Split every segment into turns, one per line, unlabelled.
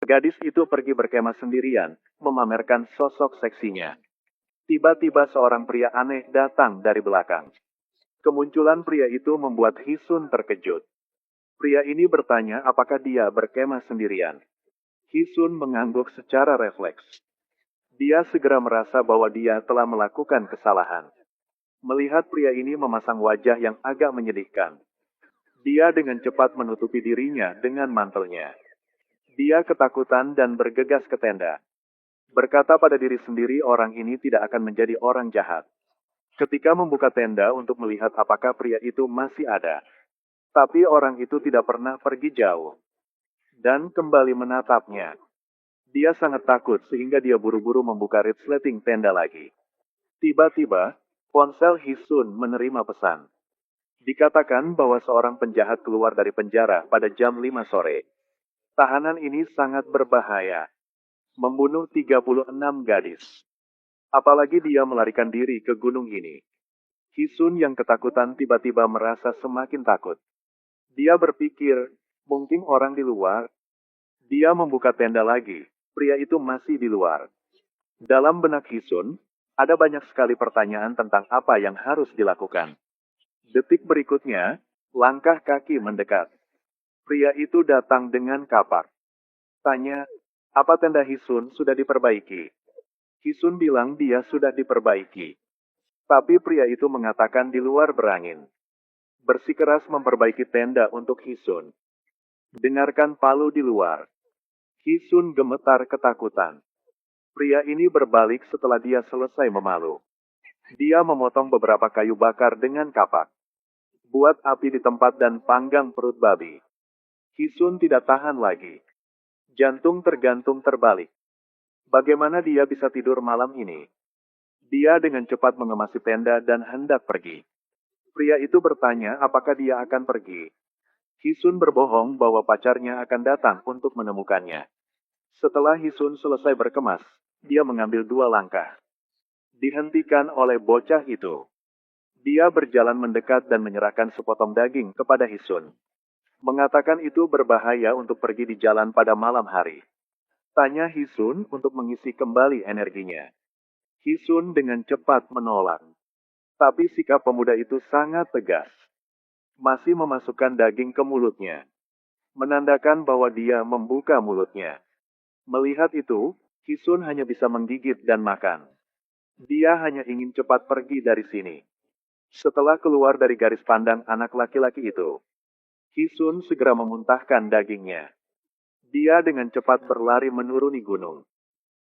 Gadis itu pergi berkemah sendirian, memamerkan sosok seksinya. Tiba-tiba seorang pria aneh datang dari belakang. Kemunculan pria itu membuat Hisun terkejut. Pria ini bertanya apakah dia berkemah sendirian. Hisun mengangguk secara refleks. Dia segera merasa bahwa dia telah melakukan kesalahan. Melihat pria ini memasang wajah yang agak menyedihkan. Dia dengan cepat menutupi dirinya dengan mantelnya. Dia ketakutan dan bergegas ke tenda. Berkata pada diri sendiri orang ini tidak akan menjadi orang jahat. Ketika membuka tenda untuk melihat apakah pria itu masih ada. Tapi orang itu tidak pernah pergi jauh. Dan kembali menatapnya. Dia sangat takut sehingga dia buru-buru membuka resleting tenda lagi. Tiba-tiba, ponsel Hisun menerima pesan. Dikatakan bahwa seorang penjahat keluar dari penjara pada jam 5 sore. Tahanan ini sangat berbahaya. Membunuh 36 gadis. Apalagi dia melarikan diri ke gunung ini. Hisun yang ketakutan tiba-tiba merasa semakin takut. Dia berpikir, mungkin orang di luar. Dia membuka tenda lagi. Pria itu masih di luar. Dalam benak Hisun, ada banyak sekali pertanyaan tentang apa yang harus dilakukan. Detik berikutnya, langkah kaki mendekat. Pria itu datang dengan kapak. Tanya, apa tenda Hisun sudah diperbaiki? Hisun bilang dia sudah diperbaiki. Tapi pria itu mengatakan di luar berangin. Bersikeras memperbaiki tenda untuk Hisun. Dengarkan palu di luar. Hisun gemetar ketakutan. Pria ini berbalik setelah dia selesai memalu. Dia memotong beberapa kayu bakar dengan kapak. Buat api di tempat dan panggang perut babi. Hisun tidak tahan lagi. Jantung tergantung terbalik. Bagaimana dia bisa tidur malam ini? Dia dengan cepat mengemasi tenda dan hendak pergi. Pria itu bertanya apakah dia akan pergi. Hisun berbohong bahwa pacarnya akan datang untuk menemukannya. Setelah Hisun selesai berkemas, dia mengambil 2 langkah. Dihentikan oleh bocah itu. Dia berjalan mendekat dan menyerahkan sepotong daging kepada Hisun. Mengatakan itu berbahaya untuk pergi di jalan pada malam hari. Tanya Hisun untuk mengisi kembali energinya. Hisun dengan cepat menolak. Tapi sikap pemuda itu sangat tegas. Masih memasukkan daging ke mulutnya. Menandakan bahwa dia membuka mulutnya. Melihat itu, Hisun hanya bisa menggigit dan makan. Dia hanya ingin cepat pergi dari sini. Setelah keluar dari garis pandang anak laki-laki itu, Hisun segera memuntahkan dagingnya. Dia dengan cepat berlari menuruni gunung.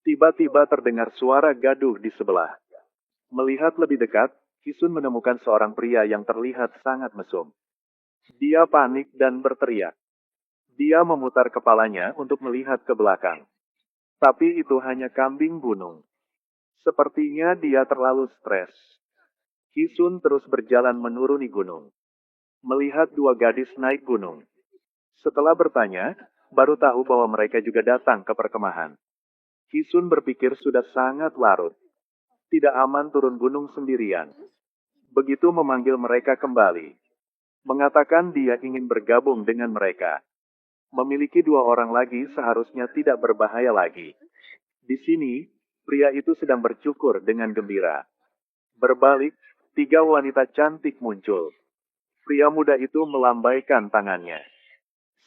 Tiba-tiba terdengar suara gaduh di sebelah. Melihat lebih dekat, Hisun menemukan seorang pria yang terlihat sangat mesum. Dia panik dan berteriak. Dia memutar kepalanya untuk melihat ke belakang. Tapi itu hanya kambing gunung. Sepertinya dia terlalu stres. Hisun terus berjalan menuruni gunung. Melihat 2 gadis naik gunung. Setelah bertanya, baru tahu bahwa mereka juga datang ke perkemahan. Hisun berpikir sudah sangat larut. Tidak aman turun gunung sendirian. Begitu memanggil mereka kembali. Mengatakan dia ingin bergabung dengan mereka. Memiliki 2 orang lagi seharusnya tidak berbahaya lagi. Di sini, pria itu sedang bercukur dengan gembira. Berbalik, 3 wanita cantik muncul. Pria muda itu melambaikan tangannya.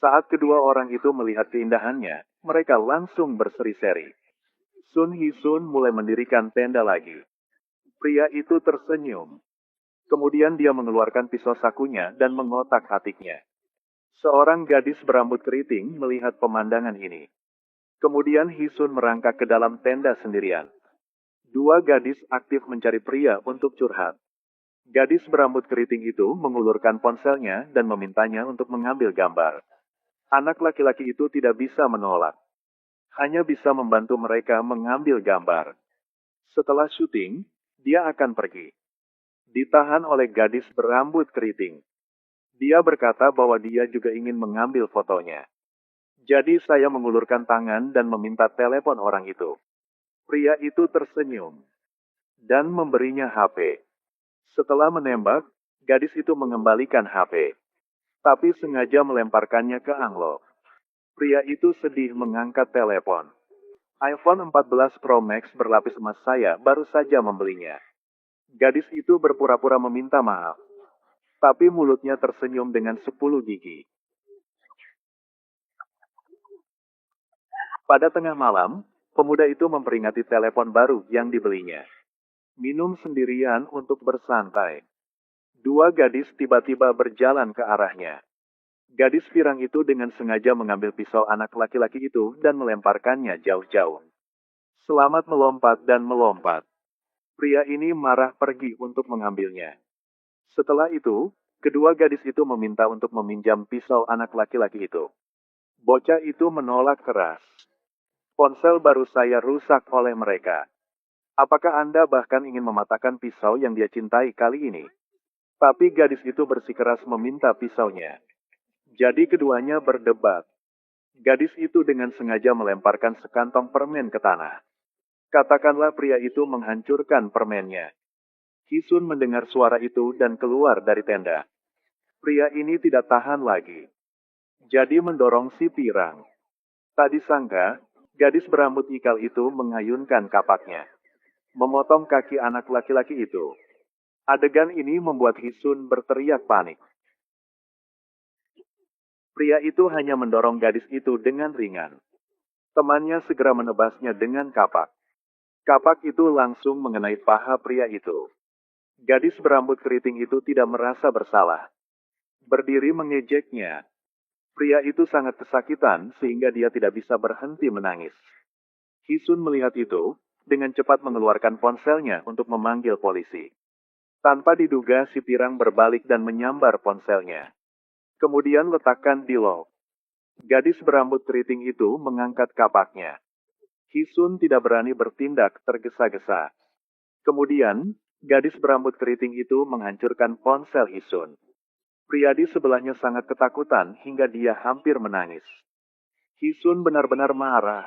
Saat kedua orang itu melihat keindahannya, mereka langsung berseri-seri. Sun Hisun mulai mendirikan tenda lagi. Pria itu tersenyum. Kemudian dia mengeluarkan pisau sakunya dan mengotak-atiknya. Seorang gadis berambut keriting melihat pemandangan ini. Kemudian Hisun merangkak ke dalam tenda sendirian. 2 gadis aktif mencari pria untuk curhat. Gadis berambut keriting itu mengulurkan ponselnya dan memintanya untuk mengambil gambar. Anak laki-laki itu tidak bisa menolak. Hanya bisa membantu mereka mengambil gambar. Setelah syuting, dia akan pergi. Ditahan oleh gadis berambut keriting. Dia berkata bahwa dia juga ingin mengambil fotonya. Jadi saya mengulurkan tangan dan meminta telepon orang itu. Pria itu tersenyum dan memberinya HP. Setelah menembak, gadis itu mengembalikan HP. Tapi sengaja melemparkannya ke Anglo. Pria itu sedih mengangkat telepon. iPhone 14 Pro Max berlapis emas saya baru saja membelinya. Gadis itu berpura-pura meminta maaf. Tapi mulutnya tersenyum dengan 10 gigi. Pada tengah malam, pemuda itu memperingati telepon baru yang dibelinya. Minum sendirian untuk bersantai. Dua gadis tiba-tiba berjalan ke arahnya. Gadis pirang itu dengan sengaja mengambil pisau anak laki-laki itu dan melemparkannya jauh-jauh. Selamat melompat dan melompat. Pria ini marah pergi untuk mengambilnya. Setelah itu, kedua gadis itu meminta untuk meminjam pisau anak laki-laki itu. Bocah itu menolak keras. Ponsel baru saya rusak oleh mereka. Apakah Anda bahkan ingin mematahkan pisau yang dia cintai kali ini? Tapi gadis itu bersikeras meminta pisaunya. Jadi keduanya berdebat. Gadis itu dengan sengaja melemparkan sekantong permen ke tanah. Katakanlah pria itu menghancurkan permennya. Hisun mendengar suara itu dan keluar dari tenda. Pria ini tidak tahan lagi. Jadi mendorong si pirang. Tak disangka, gadis berambut ikal itu mengayunkan kapaknya. Memotong kaki anak laki-laki itu. Adegan ini membuat Hisun berteriak panik. Pria itu hanya mendorong gadis itu dengan ringan. Temannya segera menebasnya dengan kapak. Kapak itu langsung mengenai paha pria itu. Gadis berambut keriting itu tidak merasa bersalah. Berdiri mengejeknya. Pria itu sangat kesakitan sehingga dia tidak bisa berhenti menangis. Hisun melihat itu, dengan cepat mengeluarkan ponselnya untuk memanggil polisi. Tanpa diduga si pirang berbalik dan menyambar ponselnya. Kemudian letakkan di lock. Gadis berambut keriting itu mengangkat kapaknya. Hisun tidak berani bertindak tergesa-gesa. Kemudian, gadis berambut keriting itu menghancurkan ponsel Hisun. Pria di sebelahnya sangat ketakutan hingga dia hampir menangis. Hisun benar-benar marah.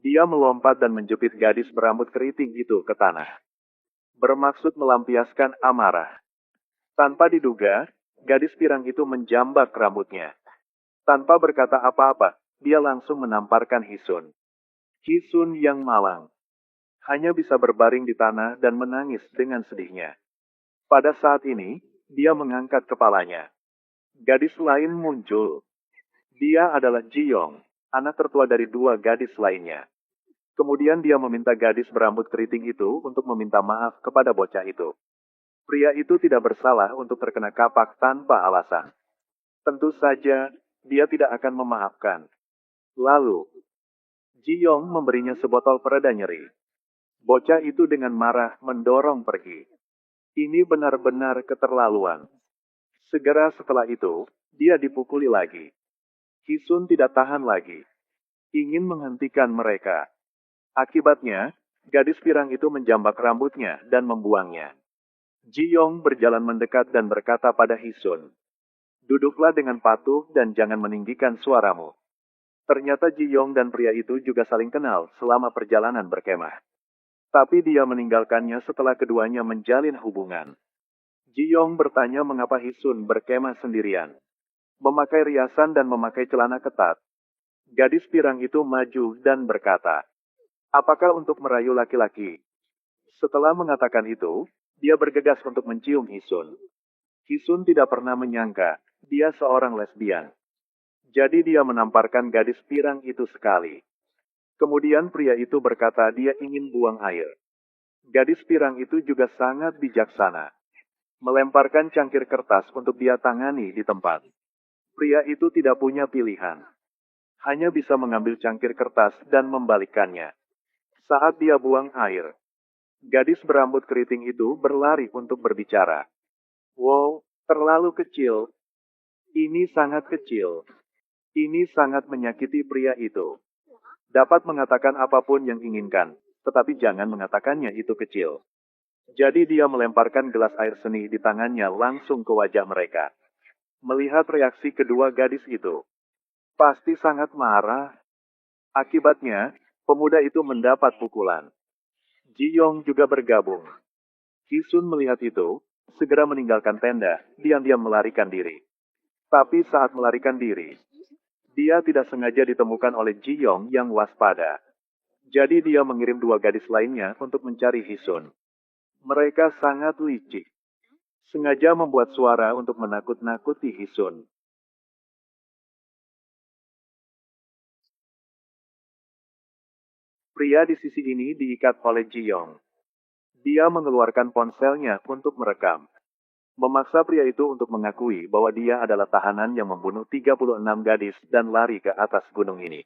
Dia melompat dan menjepit gadis berambut keriting itu ke tanah. Bermaksud melampiaskan amarah. Tanpa diduga, gadis pirang itu menjambak rambutnya. Tanpa berkata apa-apa, dia langsung menamparkan Hisun. Hisun yang malang. Hanya bisa berbaring di tanah dan menangis dengan sedihnya. Pada saat ini, dia mengangkat kepalanya. Gadis lain muncul. Dia adalah Jiyong, anak tertua dari dua gadis lainnya. Kemudian dia meminta gadis berambut keriting itu untuk meminta maaf kepada bocah itu. Pria itu tidak bersalah untuk terkena kapak tanpa alasan. Tentu saja, dia tidak akan memaafkan. Lalu, Jiyong memberinya sebotol pereda nyeri. Bocah itu dengan marah mendorong pergi. Ini benar-benar keterlaluan. Segera setelah itu, dia dipukuli lagi. Hisun tidak tahan lagi. Ingin menghentikan mereka. Akibatnya, gadis pirang itu menjambak rambutnya dan membuangnya. Jiyong berjalan mendekat dan berkata pada Hisun, "Duduklah dengan patuh dan jangan meninggikan suaramu." Ternyata Jiyong dan pria itu juga saling kenal selama perjalanan berkemah. Tapi dia meninggalkannya setelah keduanya menjalin hubungan. Jiyong bertanya mengapa Hisun berkemah sendirian. Memakai riasan dan memakai celana ketat. Gadis pirang itu maju dan berkata, "Apakah untuk merayu laki-laki?" Setelah mengatakan itu, dia bergegas untuk mencium Hisun. Hisun tidak pernah menyangka dia seorang lesbian. Jadi dia menamparkan gadis pirang itu sekali. Kemudian pria itu berkata dia ingin buang air. Gadis pirang itu juga sangat bijaksana. Melemparkan cangkir kertas untuk dia tangani di tempat. Pria itu tidak punya pilihan. Hanya bisa mengambil cangkir kertas dan membalikkannya. Saat dia buang air, gadis berambut keriting itu berlari untuk berbicara. "Wow, terlalu kecil. Ini sangat kecil. Ini sangat menyakiti pria itu. Dapat mengatakan apapun yang inginkan, tetapi jangan mengatakannya itu kecil." Jadi dia melemparkan gelas air seni di tangannya langsung ke wajah mereka. Melihat reaksi kedua gadis itu, pasti sangat marah. Akibatnya, pemuda itu mendapat pukulan. Jiyong juga bergabung. Hisun melihat itu, segera meninggalkan tenda, diam-diam melarikan diri. Tapi saat melarikan diri, Dia tidak sengaja ditemukan oleh Ji Yong yang waspada. Jadi dia mengirim dua gadis lainnya untuk mencari Hisun. Mereka sangat licik. Sengaja membuat suara untuk menakut-nakuti Hisun. Pria di sisi ini diikat oleh Ji Yong. Dia mengeluarkan ponselnya untuk merekam. Memaksa pria itu untuk mengakui bahwa dia adalah tahanan yang membunuh 36 gadis dan lari ke atas gunung ini.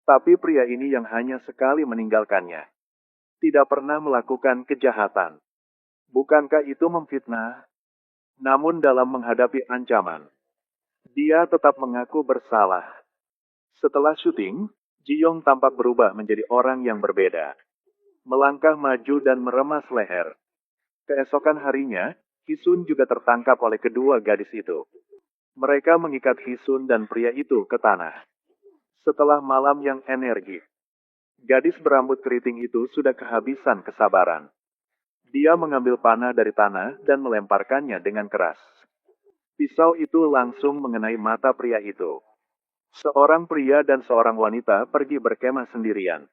Tapi pria ini yang hanya sekali meninggalkannya. Tidak pernah melakukan kejahatan. Bukankah itu memfitnah? Namun dalam menghadapi ancaman, dia tetap mengaku bersalah. Setelah syuting, Ji Yong tampak berubah menjadi orang yang berbeda. Melangkah maju dan meremas leher. Keesokan harinya, Hisun juga tertangkap oleh kedua gadis itu. Mereka mengikat Hisun dan pria itu ke tanah. Setelah malam yang energik, gadis berambut keriting itu sudah kehabisan kesabaran. Dia mengambil panah dari tanah dan melemparkannya dengan keras. Pisau itu langsung mengenai mata pria itu. Seorang pria dan seorang wanita pergi berkemah sendirian.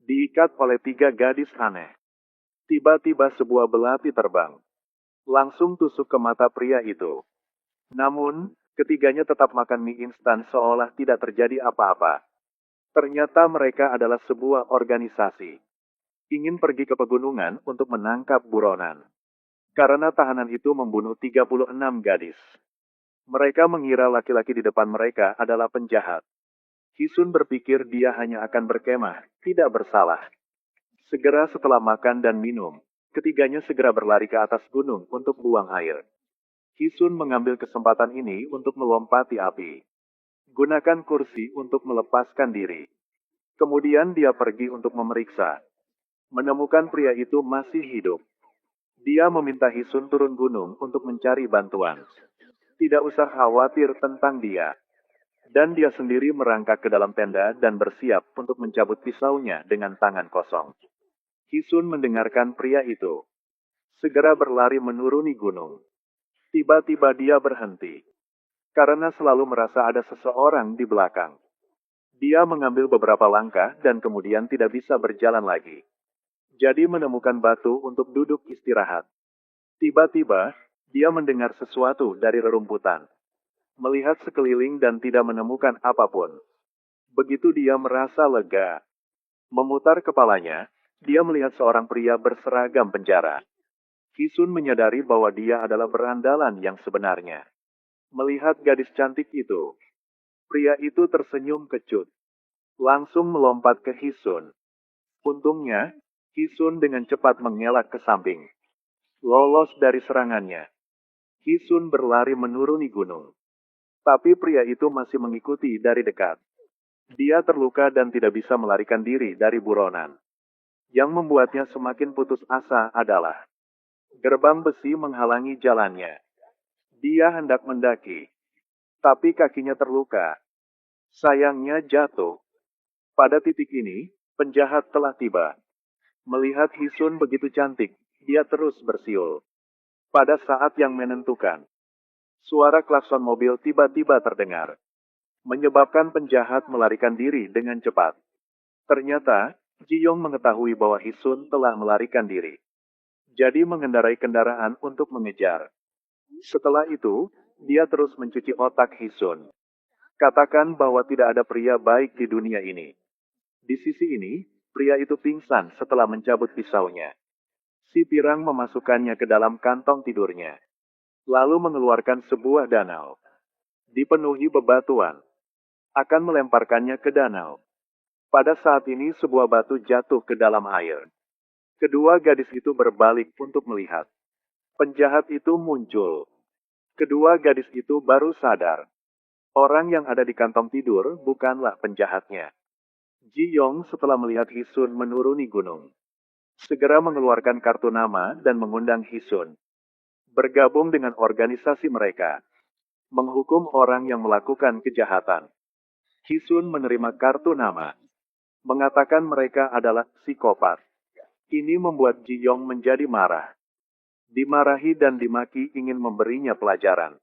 Diikat oleh tiga gadis aneh. Tiba-tiba sebuah belati terbang. Langsung tusuk ke mata pria itu. Namun, ketiganya tetap makan mie instan seolah tidak terjadi apa-apa. Ternyata mereka adalah sebuah organisasi. Ingin pergi ke pegunungan untuk menangkap buronan. Karena tahanan itu membunuh 36 gadis. Mereka mengira laki-laki di depan mereka adalah penjahat. Hisun berpikir dia hanya akan berkemah, tidak bersalah. Segera setelah makan dan minum, ketiganya segera berlari ke atas gunung untuk buang air. Hisun mengambil kesempatan ini untuk melompati api. Gunakan kursi untuk melepaskan diri. Kemudian dia pergi untuk memeriksa. Menemukan pria itu masih hidup. Dia meminta Hisun turun gunung untuk mencari bantuan. Tidak usah khawatir tentang dia. Dan dia sendiri merangkak ke dalam tenda dan bersiap untuk mencabut pisaunya dengan tangan kosong. Hisun mendengarkan pria itu. Segera berlari menuruni gunung. Tiba-tiba dia berhenti. Karena selalu merasa ada seseorang di belakang. Dia mengambil beberapa langkah dan kemudian tidak bisa berjalan lagi. Jadi menemukan batu untuk duduk istirahat. Tiba-tiba, dia mendengar sesuatu dari rerumputan. Melihat sekeliling dan tidak menemukan apapun. Begitu dia merasa lega. Memutar kepalanya, dia melihat seorang pria berseragam penjara. Hisun menyadari bahwa dia adalah berandalan yang sebenarnya. Melihat gadis cantik itu, pria itu tersenyum kecut. Langsung melompat ke Hisun. Untungnya, Hisun dengan cepat mengelak ke samping. Lolos dari serangannya. Hisun berlari menuruni gunung. Tapi pria itu masih mengikuti dari dekat. Dia terluka dan tidak bisa melarikan diri dari buronan. Yang membuatnya semakin putus asa adalah gerbang besi menghalangi jalannya. Dia hendak mendaki, tapi kakinya terluka. Sayangnya jatuh. Pada titik ini, penjahat telah tiba. Melihat Hisun begitu cantik, dia terus bersiul. Pada saat yang menentukan, suara klakson mobil tiba-tiba terdengar. Menyebabkan penjahat melarikan diri dengan cepat. Ternyata, Ji Yong mengetahui bahwa Hisun telah melarikan diri. Jadi mengendarai kendaraan untuk mengejar. Setelah itu, dia terus mencuci otak Hisun. Katakan bahwa tidak ada pria baik di dunia ini. Di sisi ini, pria itu pingsan setelah mencabut pisaunya. Si pirang memasukkannya ke dalam kantong tidurnya. Lalu mengeluarkan sebuah danau. Dipenuhi bebatuan. Akan melemparkannya ke danau. Pada saat ini sebuah batu jatuh ke dalam air. Kedua gadis itu berbalik untuk melihat. Penjahat itu muncul. Kedua gadis itu baru sadar. Orang yang ada di kantong tidur bukanlah penjahatnya. Ji Yong setelah melihat Hisun menuruni gunung. Segera mengeluarkan kartu nama dan mengundang Hisun. Bergabung dengan organisasi mereka. Menghukum orang yang melakukan kejahatan. Hisun menerima kartu nama. Mengatakan mereka adalah psikopat. Ini membuat Ji Yong menjadi marah. Dimarahi dan dimaki ingin memberinya pelajaran.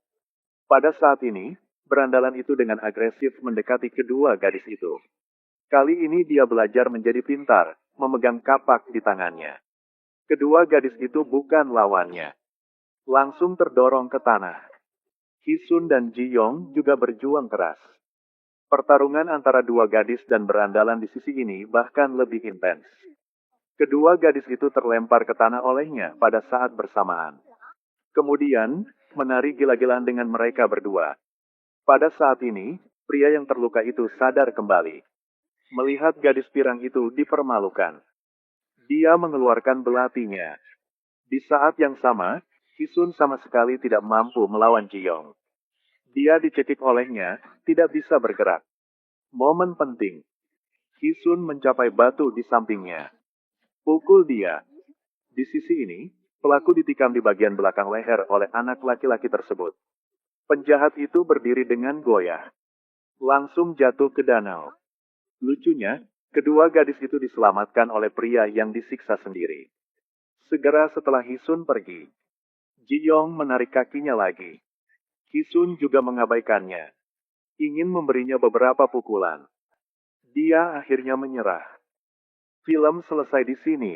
Pada saat ini, berandalan itu dengan agresif mendekati kedua gadis itu. Kali ini dia belajar menjadi pintar, memegang kapak di tangannya. Kedua gadis itu bukan lawannya. Langsung terdorong ke tanah. Hisun dan Ji Yong juga berjuang keras. Pertarungan antara dua gadis dan berandalan di sisi ini bahkan lebih intens. Kedua gadis itu terlempar ke tanah olehnya pada saat bersamaan. Kemudian, menari gila-gilaan dengan mereka berdua. Pada saat ini, pria yang terluka itu sadar kembali. Melihat gadis pirang itu dipermalukan. Dia mengeluarkan belatinya. Di saat yang sama, Hisun sama sekali tidak mampu melawan Ji Yong. Dia dicekik olehnya, tidak bisa bergerak. Momen penting. Hisun mencapai batu di sampingnya. Pukul dia. Di sisi ini, pelaku ditikam di bagian belakang leher oleh anak laki-laki tersebut. Penjahat itu berdiri dengan goyah. Langsung jatuh ke danau. Lucunya, kedua gadis itu diselamatkan oleh pria yang disiksa sendiri. Segera setelah Hisun pergi, Ji Yong menarik kakinya lagi. Hisun juga mengabaikannya. Ingin memberinya beberapa pukulan. Dia akhirnya menyerah. Film selesai di sini.